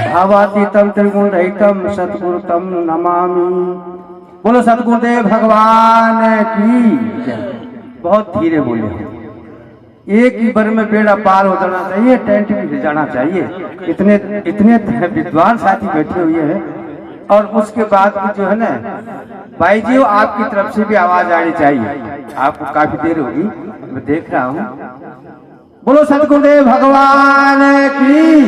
भावातीतम त्रिगुण रहितम सतगुरुतम नमामि। बोलो सतगुरुदेव भगवान की जय। बहुत धीरे बोले, एक ही बार में बेड़ा पार हो जाना चाहिए, टेंट भी हिल जाना चाहिए। इतने इतने विद्वान साथी बैठे हुए हैं। और उसके बाद जो है ना भाई जी, आपकी तरफ से भी आवाज आनी चाहिए। आपको काफी देर होगी, मैं देख रहा हूँ। बोलो सतगुरुदेव भगवान की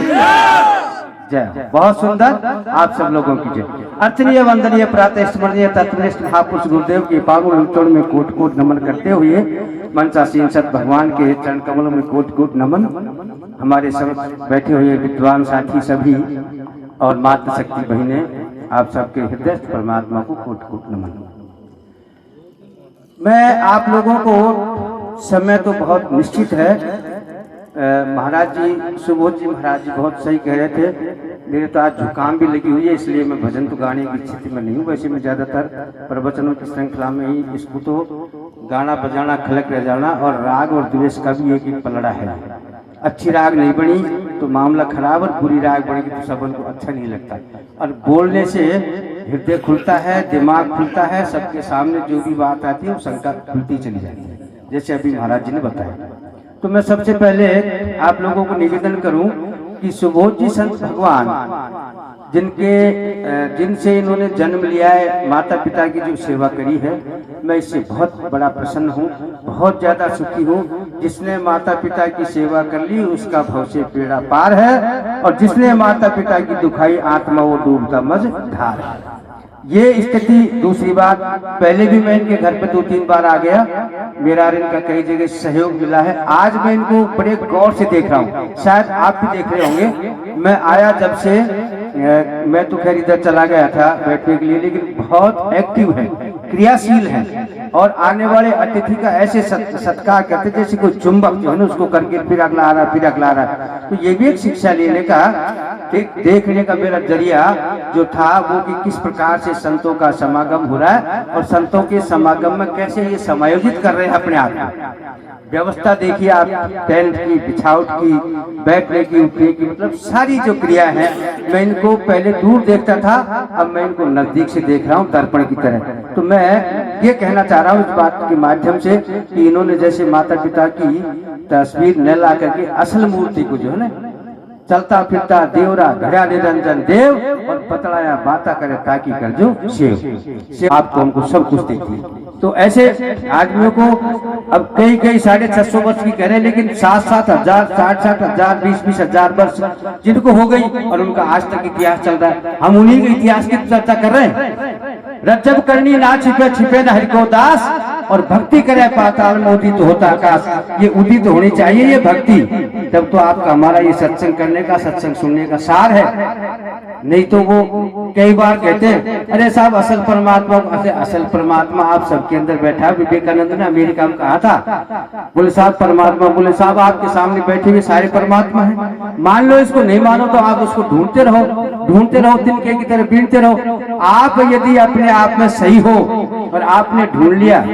जय। बहुत सुंदर, आप सब लोगों की जय। अर्चनीय वंदनीय प्रातः स्मरणीय तत्वनिष्ठ महापुरुष गुरुदेव के पावन चरण में कोट कोट नमन करते हुए मंचासीन सत भगवान के चरण कमलों में कोट कोट नमन। हमारे सब बैठे हुए विद्वान साथी सभी और मातृ शक्ति बहिने, आप सबके हृदय परमात्मा को कोट कोट नमन। मैं आप लोगों को, समय तो बहुत निश्चित है। महाराज जी, सुबोध जी महाराज जी बहुत सही कह रहे थे। मेरे तो आज जुकाम भी लगी हुई है, इसलिए मैं भजन तो गाने की स्थिति में नहीं हूँ। वैसे मैं ज्यादातर प्रवचनों की श्रृंखला में ही इसको तो गाना बजाना, खलक रह जाना और राग और द्वेष का भी एक पलड़ा है। अच्छी राग नहीं बनी तो मामला खराब, और बुरी राग बनेगी तो सबन को अच्छा नहीं लगता। और बोलने से हृदय खुलता है, दिमाग खुलता है, सबके सामने जो भी बात आती है वो शंका खुलती चली जाती है, जैसे अभी महाराज जी ने बताया। तो मैं सबसे पहले आप लोगों को निवेदन करूं कि सुबोध जी संत भगवान, जिनसे इन्होंने जन्म लिया है, माता पिता की जो सेवा करी है, मैं इससे बहुत बड़ा प्रसन्न हूँ, बहुत ज्यादा सुखी हूँ। जिसने माता पिता की सेवा कर ली उसका भव से बेड़ा पार है, और जिसने माता पिता की दुखाई आत्मा वो डूबता मज धार है। ये स्थिति। दूसरी बात, पहले भी मैं इनके घर पे 2-3 बार आ गया, मेरा इनका कई जगह सहयोग मिला है। आज मैं इनको बड़े गौर से देख रहा हूँ, शायद आप भी देख रहे होंगे। मैं आया जब से, मैं तो खैर इधर चला गया था बैठने के लिए, लेकिन बहुत एक्टिव है, क्रियाशील है, और आने वाले अतिथि का ऐसे सत्कार करते जैसे कोई चुंबक जो है ना उसको करके फिर अगला आ रहा, फिर अगला आ रहा। तो ये भी एक शिक्षा लेने का, एक देखने का मेरा जरिया जो था वो कि किस प्रकार से संतों का समागम हो रहा है, और संतों के समागम में कैसे ये समायोजित कर रहे हैं अपने आप को। व्यवस्था देखिए आप, टेंट की, बिछावट की, बैठने की, उठने की, मतलब सारी जो क्रिया है। मैं इनको पहले दूर देखता था, अब मैं इनको नजदीक से देख रहा हूँ, दर्पण की तरह। तो मैं ये कहना चाह रहा हूँ इस बात के माध्यम से कि इन्होंने जैसे माता पिता की तस्वीर न ला करके असल मूर्ति को जो है ना, चलता फिरता देवरा घड़ा निरंजन देव, और पतलाया बाता करे ताकि कर जो सेव आपको हमको सब कुछ देती। तो ऐसे आदमियों को अब कई 650 वर्ष की कह रहे हैं, लेकिन 7-7 हजार, 60-60 हजार, 20-20 हजार वर्ष जिनको हो गई, और उनका आज तक इतिहास चल रहा है। हम उन्हीं के इतिहास की चर्चा कर रहे हैं। रज्जब करनी ना छिपे छिपे न हरि को दास, और भक्ति करे पाताल में उदित होता आकाश। ये उदित होनी चाहिए ये भक्ति, तब तो आपका हमारा ये सत्संग करने का, सत्संग सुनने का सार है। नहीं तो वो कई बार कहते हैं, अरे साहब असल परमात्मा, असल परमात्मा आप सबके अंदर बैठा। विवेकानंद ने अमेरिका में कहा था, बोले साहब परमात्मा, बोले साहब आपके सामने बैठे हुए सारे परमात्मा हैं। मान लो इसको नहीं मानो तो आप उसको ढूंढते रहो, तिनके की तरह बीनते रहो। आप यदि अपने आप में सही हो और आपने ढूंढ लिया,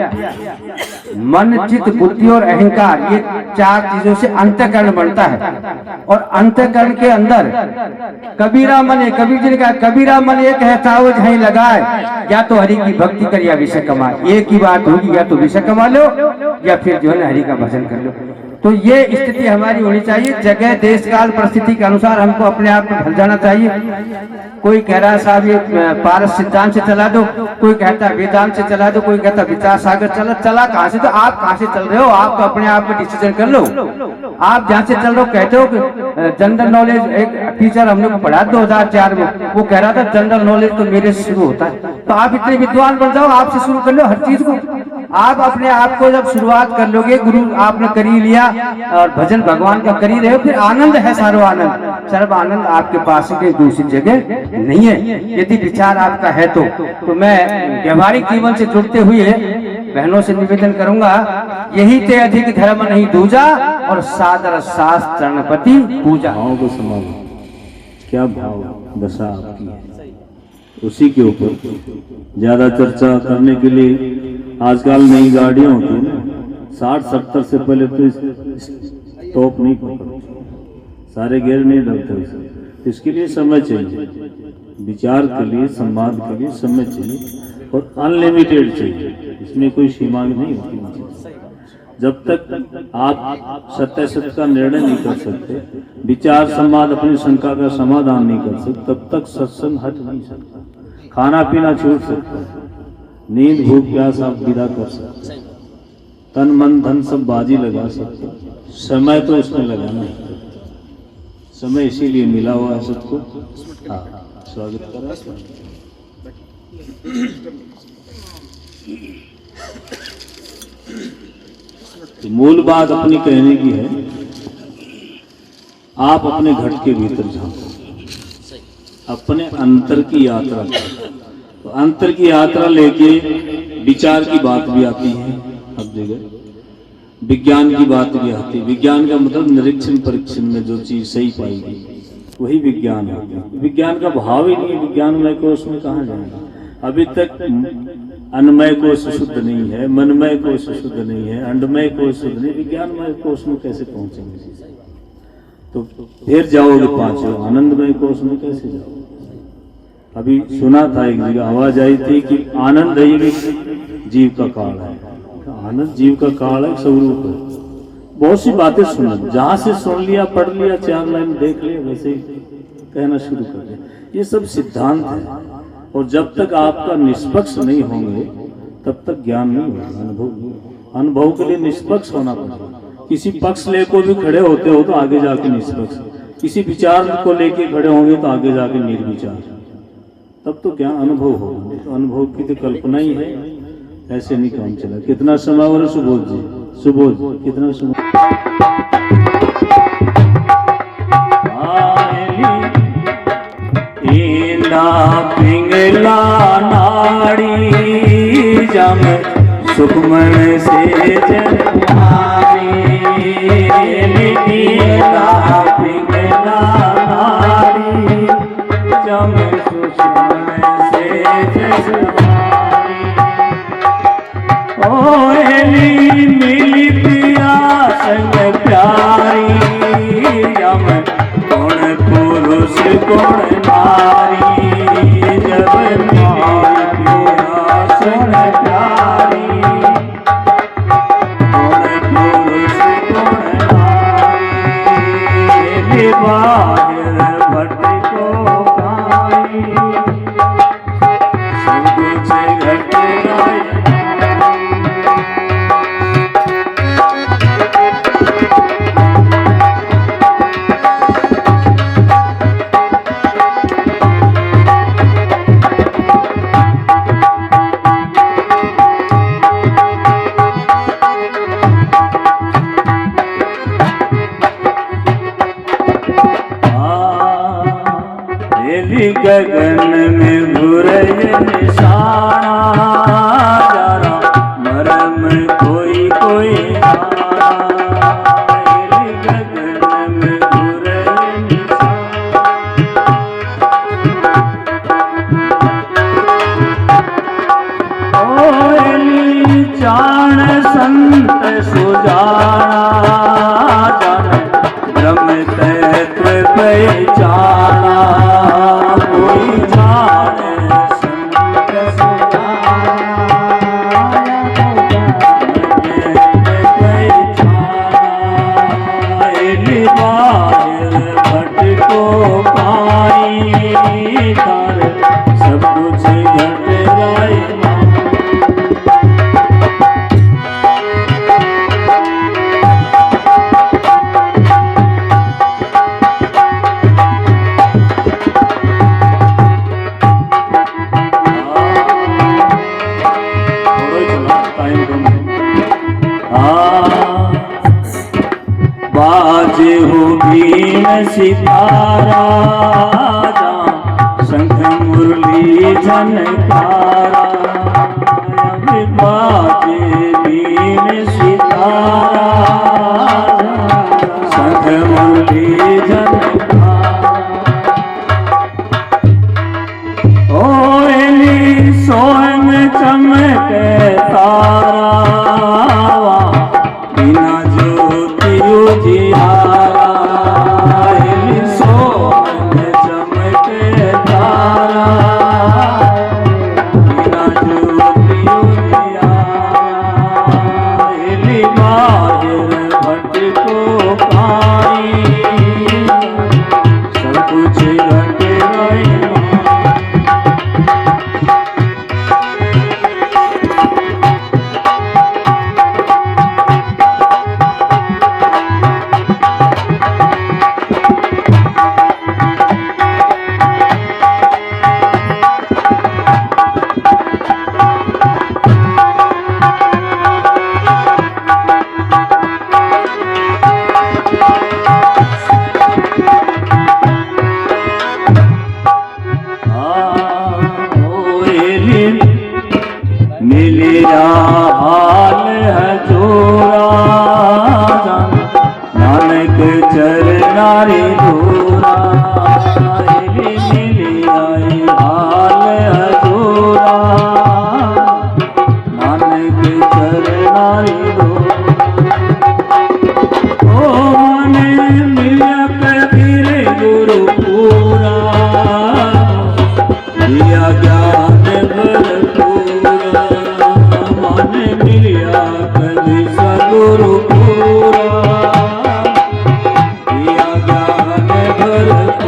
मन चित्त बुद्धि और अहंकार, ये 4 चीजों से अंतःकरण बनता है। और अंतःकरण के अंदर कबीरा मन, कबीर जी ने कहा, कबीरा मन एक है ताव जहीं लगाए, या तो हरि की भक्ति कर या विषय कमाए। एक ही बात होगी, या तो विषय कमा लो या फिर जो है ना हरि का भजन कर लो। तो ये स्थिति हमारी होनी चाहिए। जगह देश काल परिस्थिति के अनुसार हमको अपने आप को ढल जाना चाहिए। कोई कह रहा है साहब ये पारस सिद्धांत से चला दो, कोई कहता है वेदांत से चला दो, कोई कहता विचार सागर चला कहाँ से? तो आप कहाँ से चल रहे हो? आप तो अपने आप में डिसीजन कर लो। आप जहाँ से चल रहे हो, कहते हो कि जनरल नॉलेज, एक टीचर हमने को पढ़ा 2004 में, वो कह रहा था जनरल नॉलेज तो मेरे से शुरू होता है। तो आप इतने विद्वान बन जाओ, आपसे शुरू कर लो हर चीज को। आप अपने आप को जब शुरुआत कर लोगे, गुरु आपने कर ही लिया और भजन भगवान का कर ही रहे हो, फिर आनंद है, सर्व आनंद आपके पास कहीं दूसरी जगह नहीं है, यदि विचार आपका है तो मैं व्यवहारिक जीवन से जुड़ते हुए बहनों से निवेदन करूंगा, यही ते अधिक धर्म नहीं दूजा, और सादर शास्त्र चरणपति पूजा। भाव को संभालो, क्या भाव दशा आपकी है, उसी के ऊपर ज्यादा चर्चा करने के लिए आजकल नई गाड़ियां होती है ना, 60-70 से पहले तो टॉप नहीं पकड़ते, सारे गियर नहीं डलते, इसके लिए समय चाहिए, विचार के लिए, संवाद के लिए समय चाहिए और अनलिमिटेड चाहिए, इसमें कोई सीमा नहीं होती मुझे। जब तक आप सत्य सत्य का निर्णय नहीं कर सकते, विचार संवाद अपनी शंका का समाधान नहीं कर सकते, तब तक सत्संग हट नहीं सकता। खाना पीना छूट सकता है, नींद भूख प्यास आप विदा कर सकते, तन मन धन सब बाजी लगा सकते, समय तो इसमें लगाना है। समय इसीलिए मिला हुआ है सबको। हाँ, स्वागत करा। तो मूल बात अपनी कहने की है, आप अपने घट के भीतर झांको, अपने अंतर की यात्रा करो। तो अंतर की यात्रा लेके विचार की बात भी आती है, अब जगह विज्ञान की बात भी आती है। विज्ञान का मतलब निरीक्षण परीक्षण में जो चीज सही पाएगी वही विज्ञान है। विज्ञान का भाव ही नहीं, विज्ञानमय कोश में कहाँ जाएगा। अभी तक अन्नमय कोश शुद्ध नहीं है, मनमय कोश शुद्ध नहीं है, अंडमय कोश शुद्ध नहीं, विज्ञानमय कोश में कैसे पहुंचेंगे? तो फिर जाओगे पांचों आनंदमय कोश में कैसे जाओगे? अभी सुना था एक जगह आवाज आई थी कि आनंद ही जीव का काल है। आनंद जीव का काल है, स्वरूप है। बहुत सी बातें सुना, जहां से सुन लिया, पढ़ लिया, 4 लाइन देख लिया, वैसे ही कहना शुरू कर दिया। ये सब सिद्धांत है और जब तक आपका निष्पक्ष नहीं होंगे तब तक ज्ञान नहीं होगा। अनुभव के लिए निष्पक्ष होना पड़ेगा। किसी पक्ष लेकर भी खड़े होते हो तो आगे जाके निष्पक्ष, किसी विचार को लेके खड़े होंगे तो आगे जाके निर्विचार, तब तो क्या अनुभव होगा। तो अनुभव की तो कल्पना ही है, ऐसे नहीं काम चला। कितना समय हो रहा सुबोध जी? सुबोध जी कितना समय? पिंगला नाड़ी जम सुखमन से जन्मारी, पिंगला नाड़ी जम सुखमन से जन्मारी। ओली मिली पिया संग प्यारी, जम कौन पुरुष कौन नारी, जब मिली पिया संग प्यारी, कौन पुरुष कौन नारी, बाहर भट को पाई, सब कुछ घट गया। गगन में घुरय निशाना, जरा मरम कोई कोई जाना। गगन में घुरय निशाना, ओली चाण संत सुजाना, जान ब्रह्म तत्व पहचाना। कोई जाने संत सुजाना, बाहर भट को पाई, सब कुछ घट गया। बाजे हो भीम सितारा, शंख मुरली झनकारा। बाजे भीम सितारा, शंख मुरली झनकारा। ओली स्वयं चमके तारा, बिना ज्योति उजियारा। सोहन घट गए मेरा हाल है चोरा नानक चरनारी धोरा मेरा हाल है चोरा नानक चरनारी धोरा ओ मन मिला कबीर गुरु पूरा दिया ज्ञान भरपूरा मन मिलिया कभी सगुरु पूरा दिया ज्ञान भरपूरा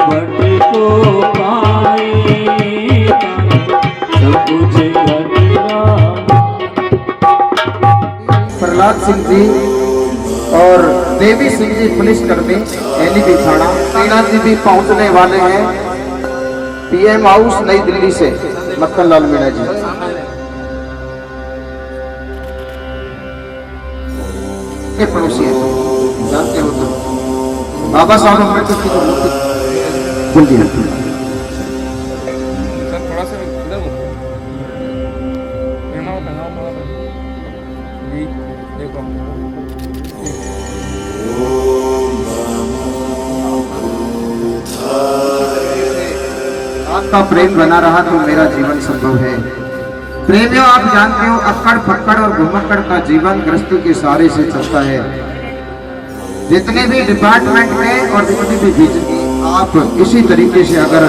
भट्टी को पाई सब कुछ प्रहलाद सिंह जी और देवी सिंह जी पुलिसकर्मी एलईबी थाना मीना जी भी पहुंचने वाले हैं पीएम हाउस नई दिल्ली से मक्खन लाल मीणा जी। के पड़ोसी हैं जानते हो तो बाबा साहब अम्बेडकर की जो मूर्ति जल्दी थोड़ा सा इधर जी देखो आपका प्रेम बना रहा तो मेरा जीवन संभव है। प्रेमियों, आप जानते हो अक्कड़ फक्कड़ और घुमक्कड़ का जीवन गृहस्थी के सहारे से चलता है। जितने भी डिपार्टमेंट में और जितनी भी बिजली आप इसी तरीके से अगर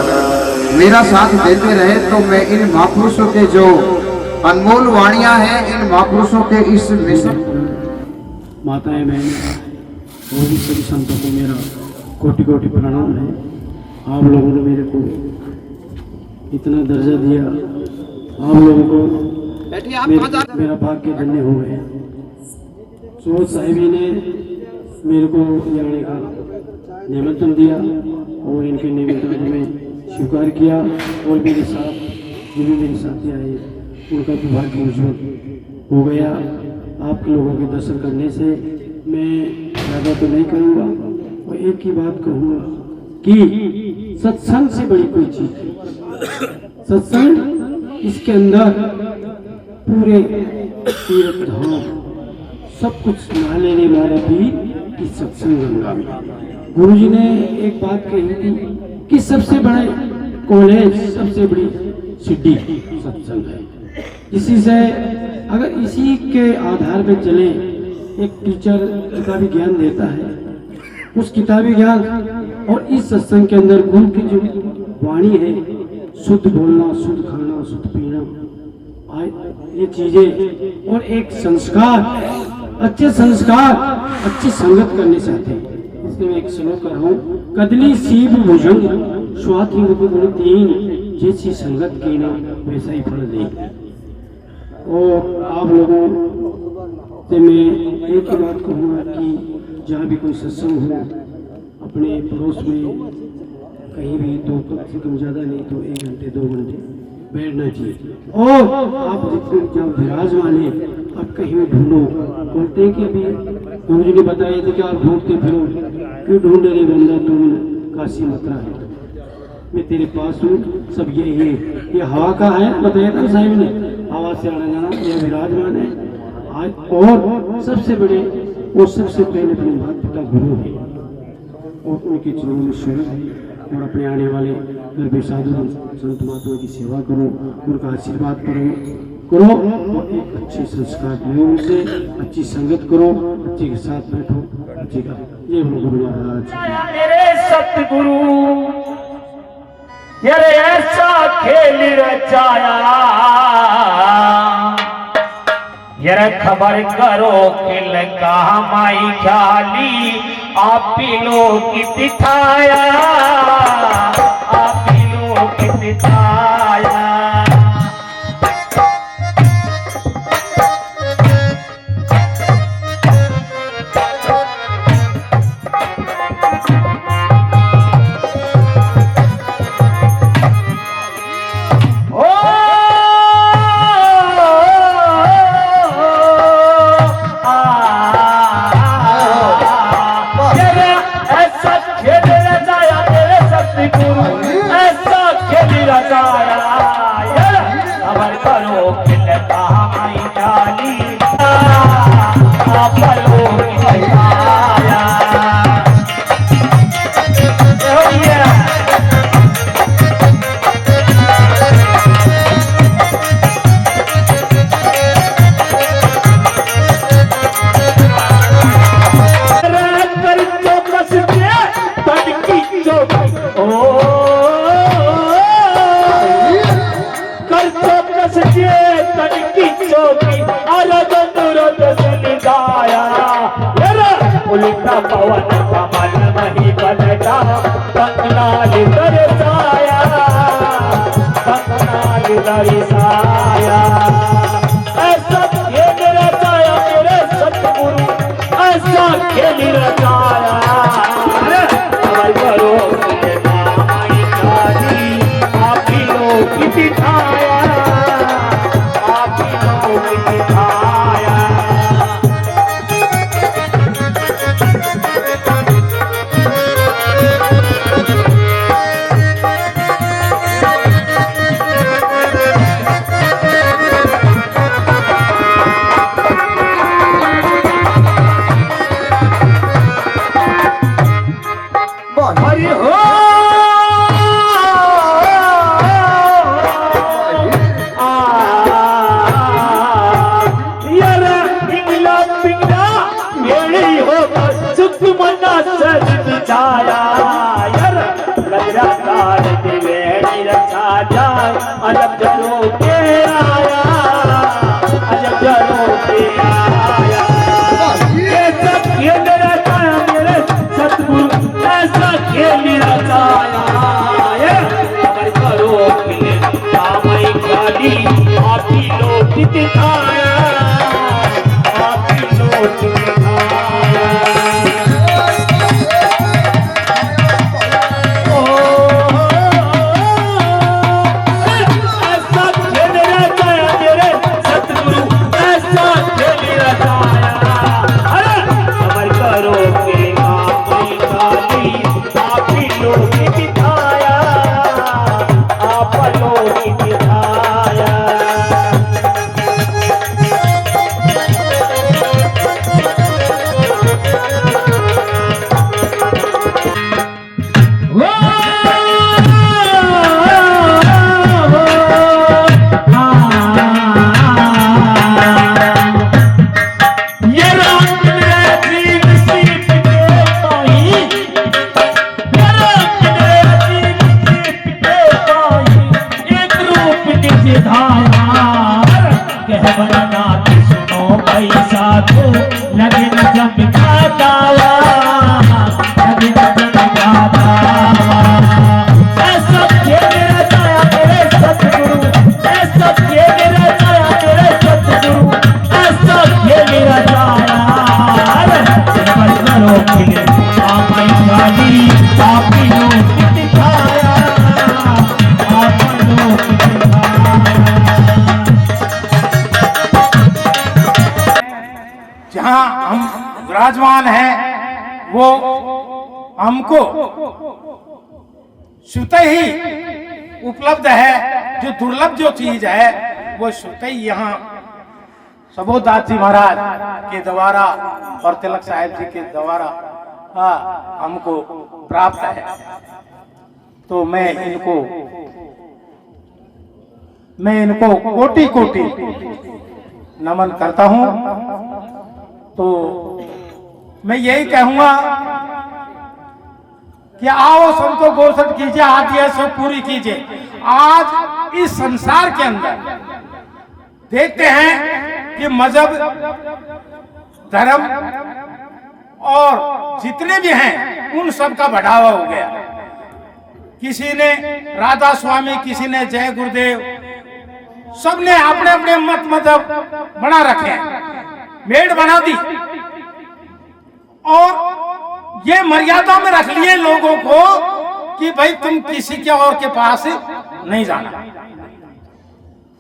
मेरा साथ देते रहे तो मैं इन महापुरुषों के जो अनमोल वाणियां हैं, इन महापुरुषों के इस मिशन माताएं बहन और भी सभी संतों को मेरा कोटि कोटि प्रणाम है। आप लोगों ने मेरे को इतना दर्जा दिया, आप लोगों को मेरा भाग्य धन्य हो गए। सोच साहिबी ने मेरे को जाने का निमंत्रण दिया और इनके निमंत्रण को मैं स्वीकार किया और मेरे साथ जो भी मेरे साथी आए उनका भी भाग्य उज्ज्वल हो गया। आप लोगों के दर्शन करने से मैं ज़्यादा तो नहीं करूँगा और एक ही बात कहूँगा कि सत्संग से बड़ी कोई चीज़ नहीं। सत्संग इसके अंदर पूरे तीर्थ धाम सब कुछ नहा लेने वाला भी इस सत्संग गंगा में। गुरुजी ने एक बात कही थी कि सबसे बड़े कॉलेज, सबसे बड़ी सिटी सत्संग है। इसी से अगर इसी के आधार पर चले, एक टीचर किताबी ज्ञान देता है, उस किताबी ज्ञान और इस सत्संग के अंदर गुरु की जो वाणी है, शुद्ध बोलना, शुद्ध खाना, शुद्ध पीना, ये चीजें और एक संस्कार, अच्छे संस्कार, अच्छी संगत करने से आते हैं। इसलिए मैं एक श्लोक कर रहा हूँ, कदली सीब भुजंग स्वाति मुकुल तीन, जैसी संगत की ना वैसा ही फल दे। और आप लोगों से मैं एक ही बात कहूँगा कि जहाँ भी कोई सत्संग हो, अपने पड़ोस में कहीं भी तो कम से कम ज़्यादा नहीं तो 1 घंटे 2 घंटे बैठना चाहिए। और आप जितने जब विराजमान है, आप कहीं भी ढूंढो। बोलते हैं कि अभी गुरु जी ने बताया था कि आप ढूंढते फिरो, क्यों ढूंढ रहे बंदा, तुम काशी मथुरा है, मैं तेरे पास हूँ। सब ये है, ये हवा का है, बताया था साहिब ने, हवा से आना जाना, यह विराजमान है आज। और सबसे बड़े और सबसे पहले अपने माता पिता गुरु है और उनके चरणों में शरण है। और अपने आने वाले घर पे साधु संत महात्मा की सेवा करो, उनका आशीर्वाद करो और एक अच्छे संस्कार लो उनसे, अच्छी संगत करो, अच्छे के साथ बैठो, अच्छे का। ये गुरु महाराज सतगुरु यारे ऐसा खेल रचाया, यार खबर करो कि लगा माई ख्याली आप ही लोग की दिखाया, आप ही लोग की दिखाया। उल्टा पवन कमल मही पलटा, कंगनाल दरसाया, कंगनाल दरसाया। ऐसा खेल रचाया मेरे सतगुरु, ऐसा खेल रचाया। करो आप ही लोग की दिखाया, आप ही लोग की दिखाया। हरि हो सुख मना सज छाया यार लजराकार दिवे रक्षा जाय अजब जलो के आया, अजब जलो के आया। ये सब खेल रचाया मेरे सतगुरु, ऐसा खेल रचाया। अगर करो कामई खाली आप ही लोग दिखाया, आप ही लोग दिखाया। जहाँ हम विराजमान हैं वो हमको स्वतः ही उपलब्ध है। जो दुर्लभ जो चीज है वो स्वतः ही यहाँ सबोदास जी महाराज के द्वारा और तिलक साहेब जी के द्वारा हमको प्राप्त है। तो मैं इनको कोटि कोटि नमन करता हूँ। तो मैं यही कहूंगा कि आओ संतो गोसट कीजिए, आदि सब पूरी कीजिए। आज इस संसार के अंदर देखते हैं कि मजहब धर्म और जितने भी हैं उन सब का बढ़ावा हो गया। किसी ने राधा स्वामी, किसी ने जय गुरुदेव, सबने अपने अपने मत मजहब बना रखे हैं, मेड बना दी और ये मर्यादा में रख लिए लोगों को कि भाई तुम किसी के और के पास नहीं जाना,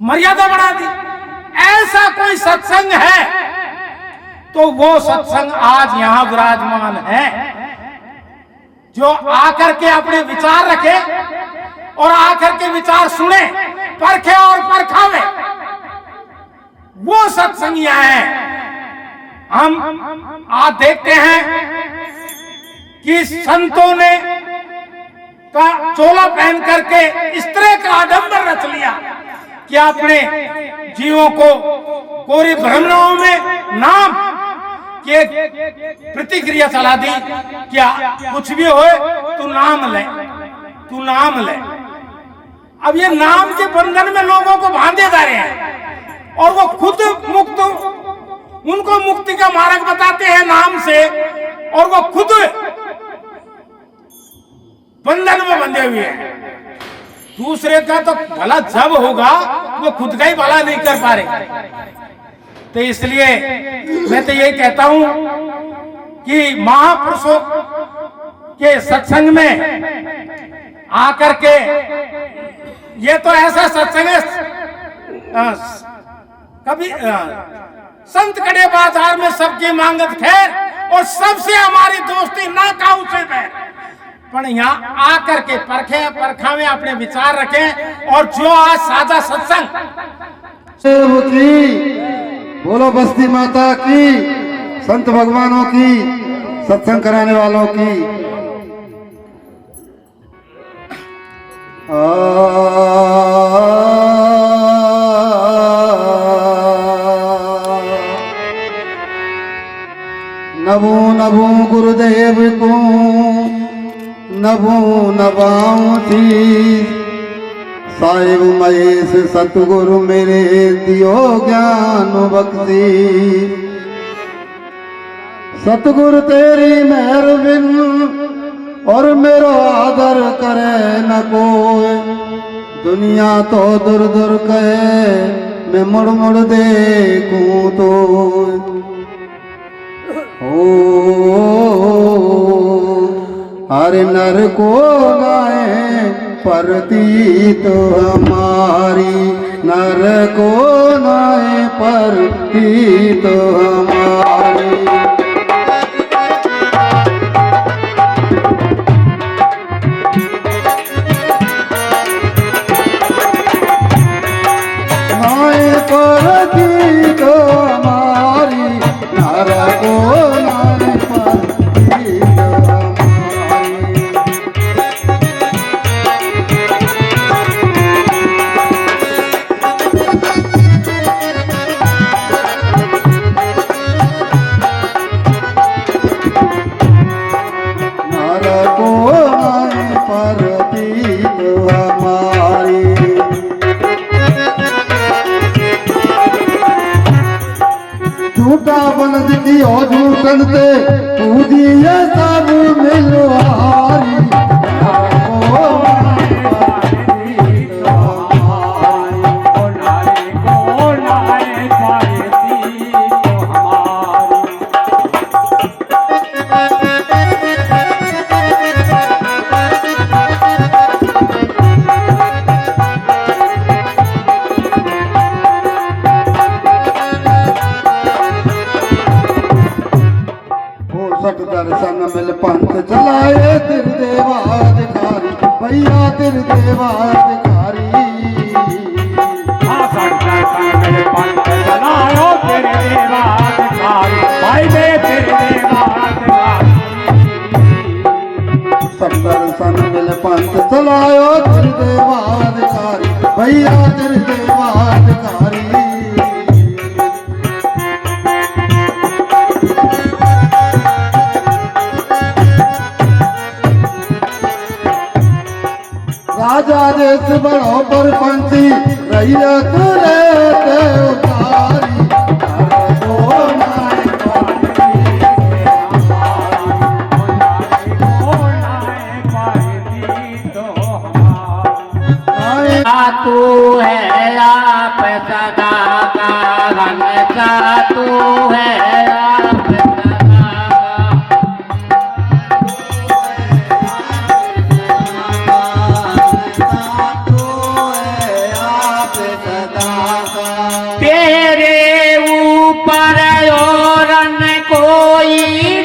मर्यादा बना दी। ऐसा कोई सत्संग है तो वो सत्संग आज यहां विराजमान है, जो आकर के अपने विचार रखे और आकर के विचार सुने, परखे और परखावे, वो सत्संगिया है। हम आज देखते हैं कि संतों ने का चोला पहन करके इस तरह का आडंबर रच लिया कि अपने जीवों को कोरी भ्रमणाओं में नाम की प्रतिक्रिया चला दी। क्या कुछ भी हो तू नाम ले, तू नाम ले। अब ये नाम के बंधन में लोगों को बांधे जा रहे हैं और वो खुद मुक्त, उनको मुक्ति का मार्ग बताते हैं नाम से, और वो खुद बंधन में बंधे हुए हैं। दूसरे का तो भला जब होगा वो खुद का ही भला नहीं कर पा रहे। तो इसलिए मैं तो यही कहता हूं कि महापुरुषों के सत्संग में आकर के, ये तो ऐसा सत्संग है, कभी संत कड़े बाजार में सबकी मांगत खैर और सबसे हमारी दोस्ती ना काऊ से बैर, पर यहाँ आकर के परखे परखावे अपने विचार रखें। और जो आज साझा सत्संग की, बोलो बस्ती माता की, संत भगवानों की, सत्संग कराने वालों की। नभो नभो गुरुदेव को नभो नभाऊं थी, साहिब महेश सतगुरु मेरे दियो ज्ञान बख्शी। सतगुरु तेरी मेहर बिन और मेरो आदर करे न कोई, दुनिया तो दूर दूर कहे मैं मुड़ मुड़ देखूं तो। हरे नर को गाए परती तो हमारी, नर को गाए परती तो हमारी। नाए परती तो हमारी, नर को नाए परती तो हमारी। नर को नाए परती तो हमारी। झूठा बन दिखी हो झूठन ते पूजिए सब मिलवारी। दर्शन मिल पंथ चलाए तिर देवाधिकारी, भैया तिर देवाधिकारी। पंथ चलाओ तेरे देवाधिकारी, भाई दे तेरे देवाधिकारी। सब दर्शन मिल पंथ चलायो तिर देवाधिकारी, भैया तिर देवाधिकारी। राजा देश बड़ो पर पंछी रैया तुरे ते उतारी। नर को नाए परती तो तू है आप सदा का, हमेशा तू है आप सदा का। तेरे ऊपर और न कोई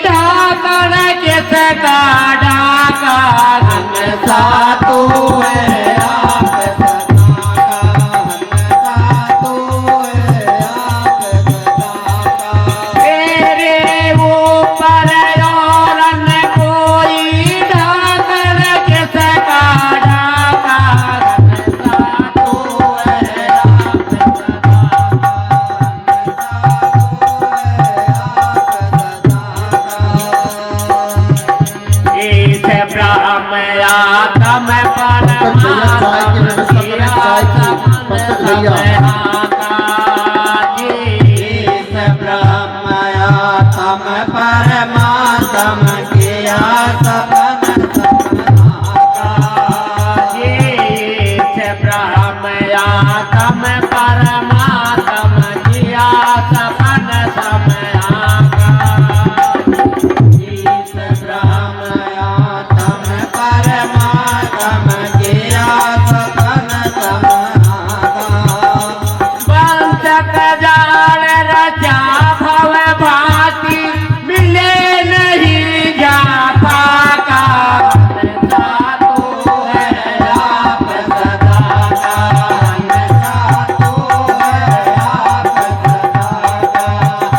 ढाकर किसका ढाका, हमेशा तू है आप सदा का, हमेशा तू है आप सदा का। तेरे ऊपर और न कोई ढाकर किसका ढाका, हमेशा तू है आप इस ब्रह्म आत्म परमात्म इस ब्रह्म आत्म परमात्म किया सपन इस ब्रह्म आत्म परमात्म किया सपन इस ब्रह्म आत्म परमात्म किया सपन वंशक जाल रचा भव भांति मिले नहीं जा पाका, हमेशा तू है आप सदा का, हमेशा तू है आप सदा का।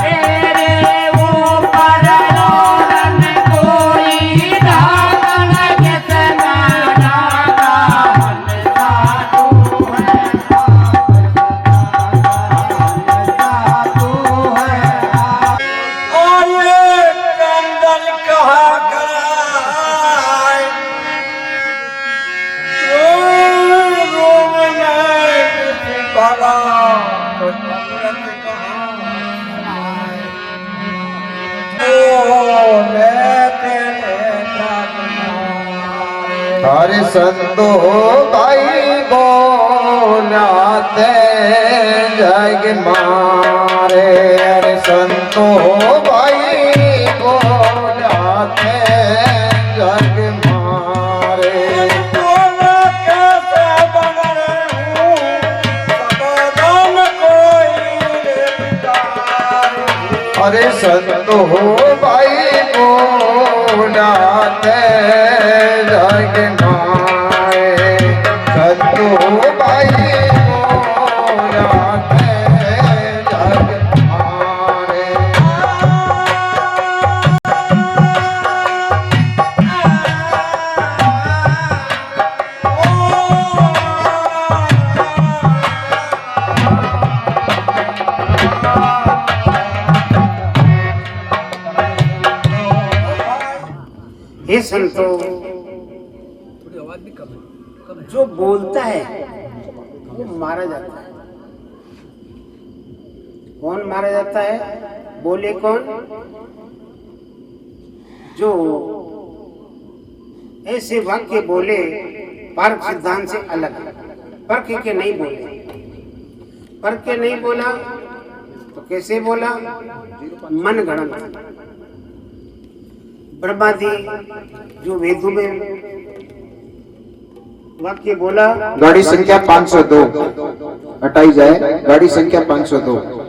तेरे ऊपर और न कोई ढाकर किसका ढाका, हमेशा तू है आप सदा का, हमेशा तू है आप। और ये कंदन कहा कराए, रोम रोम में किसी भला तो अमृत कहाँ आए। मैं तेरे हरे संतो भाई बोलाते जग मारे, हरे संतो भाई बोलाते जग मारे। कैसे बन समाधान कोई अरे संतो भाई बोलाते जग मारे, संतो भाई बोलाते जग मारे। हे संतो, जो बोलता है वो मारा जाता है। कौन मारा जाता है? बोले कौन? जो ऐसे वाक्य बोले पार्क सिद्धांत से अलग, परख के नहीं बोले। परख के नहीं बोला तो कैसे बोला? मन गणना। ब्रह्मादि जो वेदों में वाक्य बोला, गाड़ी संख्या 502 हटाई जाए, गाड़ी संख्या 502।